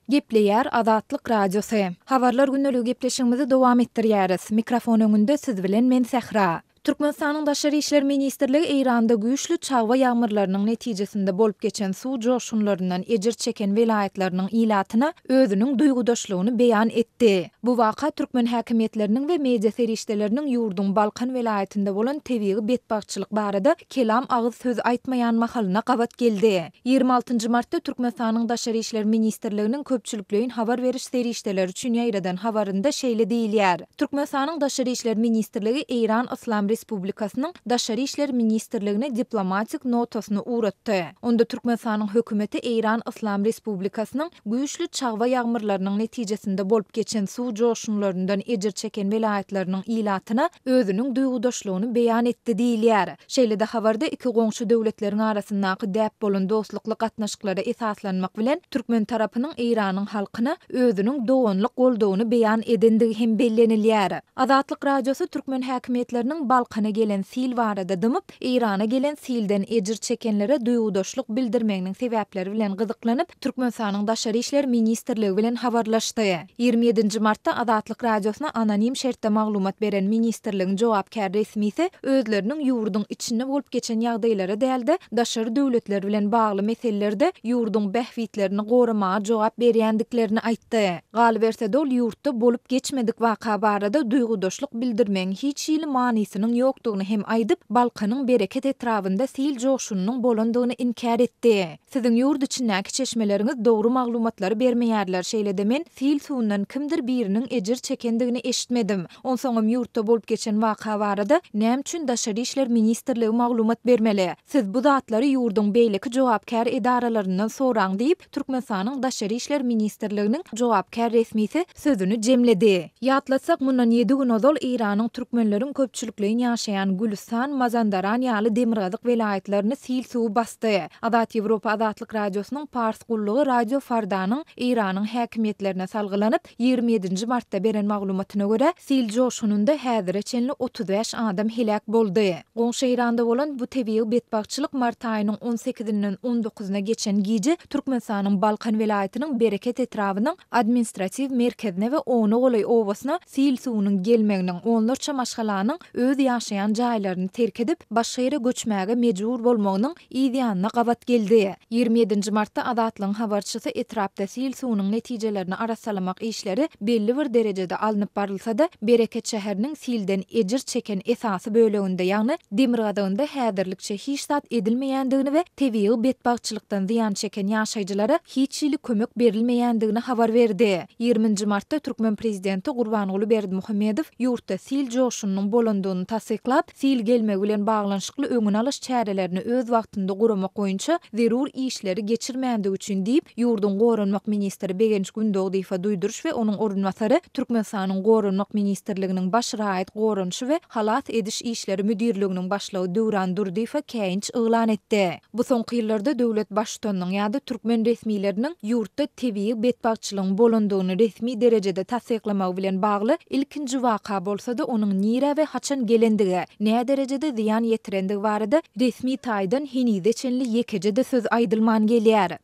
Gepleýär Azatlyk Radiosu. Habarlar günnälik gepleşigimizi dowam etdirýäris. Mikrofon öňünde siz bilen men Sähra. Türkmenistanyň Daşary işler ministrligi Eýranda güýçlü çagwa ýağmurlarynyň netijesinde bolup geçen suw joşunlaryndan ejir çeken welaýatlarynyň ilatyna özüniň duýgudaşlygyny beýan etdi. Bu waka türkmen häkimetleriniň we media serişdeleriniň ýurduň Balkan welaýatynda bolan tebii betbagçylyk barada kelam agyz söz aýtmaýan mahalyna gabat geldi. 26 martda Türkmenistanyň Daşary işler ministrliginiň köpçülikleýin habar beriş serişdeleri üçin ýaýradan habarynda şeýle diýilýär. Türkmenistanyň Daşary işler ministrligi Eýran Islam Respublikasynyň Daşary işler ministrligine diplomatik notasyny uratdy. Onda Türkmenistanyň hökümeti Eýran Islam Respublikasynyň güýçlü çagwa ýağmurlarynyň netijesinde bolup geçen suw joşunlaryndan ejir çeken welaýatlarynyň ilatyna özüniň duýgudaşlygyny beýan etdi diýilýär. Şeýle-de habarda iki goňşy döwletleriň arasyndaky däp bolan dostlukly gatnaşyklara esaslanmak bilen Türkmen tarapynyň Eýranyň halkyna özüniň doganlyk goldawyny beýan edendigi hem bellenilýär. Azatlyk Radiosu Türkmen häkimetleriniň Balkana gelen sil barada dymyp, Eýrana gelen silden ejir çekenlere duýgudaşlyk bildirmeginiň sebäpleri bilen gyzyklanyp, Türkmenistanyň Daşary işler ministrligi bilen habarlaşdy. 27 martda Azatlyk Radiosuna anonim şertde maglumat beren ministrligiň jogapkär resmisi özleriniň ýurduň içinde bolup geçen ýagdaýlara däldi, daşary döwletler bilen bagly meselelerde ýurduň behwitlerini goramaga jogap berýändiklerini aýtdy. Galy berse de ol ýurtda bolup geçmedik waka barada duýgudaşlyk bildirmegiň hiç ýyly manysynyň ýokdugyny hem aýdyp, Balkanyň bereket etrafynda sil joşunyň bolandygyny inkar etdi. Siziň ýurt içindäki çeşmeleriňiz dogry maglumatlary bermeýärler. Şeýle-de men sil suwundan kimdir biriniň ejir çekendigini eşitmedim. Onsoňam ýurtda bolup geçen waka barada näme üçin Daşary işler ministrligi maglumat bermeli? Siz bu zatlary ýurduň beýleki jogapkär edaralaryndan soraň diýip, Türkmenistanyň Daşary işler ministrliginiň jogapkär resmisi sözüni jemledi. Ýatlatsak mundan 7 gün ozal Eýranyň türkmenleriň köpçülikleýin ýaşaýan Gülistan, Mazandaran ýaly Demirgazyk welaýatlaryny sil suw bastı. Azat Ýewropa Azatlyk Radiosynyň Pars gullugy Radio Fardanyň Eýranyň häkimetlerine salgylanyp 27 martda beren maglumatyna görä sil joşununda häzirçenli 35 adam helak boldy. Goňşy Eýranda bolan bu tebii betbagçylyk mart aýynyň 18-inden 19-na geçen gije Türkmenistanyň Balkan welaýatynyň bereket etrawynyň administrativ merkezine we Onu Golay owasyna sil suwunyň gelmeginiň onlarça maşgalanyň öz ýaşaýan jaýlaryny terk edip başga ýere göçmäge mejbur bolmagynyň ýa-da gabat geldi. 27 martda Azatlyň habarçysy etrapda sil suwunyň netijelerini arasalamak işleri belli bir derejede alınıp barylsa-da Bereket şäheriniň silden ejir çeken esasy böleginde ýagny Demirgadagynda häzirlikçe hiç zat edilmeýändigini we tebii betbagçylykdan ziýan çeken ýaşaýjylara hiç ýyly kömek berilmeýändigini habar berdi. 20 martda Türkmen prezidenti Gurbanguly Berdimuhammedow ýurtda sil joşunyň bolandygyny tasdiklap, sil gelmegi bilen baglanyşykly öňüne alyş çärelerini öz wagtynda guramak boýunça zerur işleri geçirmeýändigi üçin diýip, ýurduň goranmak ministri Begenç Gündoğdu ifa duýduruş we onuň orunmasary Türkmenistanyň goranmak ministrliginiň baş raýat goranşy we halat ediş işleri müdirliginiň başlagy Döwran Durdifa käýinç ýylan etdi. Bu soňky ýyllarda döwlet başçylygynyň ýa-da türkmen resmiýetleriniň ýurtda tebii betbagçylygyň bolandygyny resmi derejede tasdiklamak bilen bagly ilkinji waka bolsa-da onuň nire we haçan gelendigi, näme derejede ziýan ýetirendigi barada resmi taýdan hinide çenli ýekejede söz aýdylman gelýär.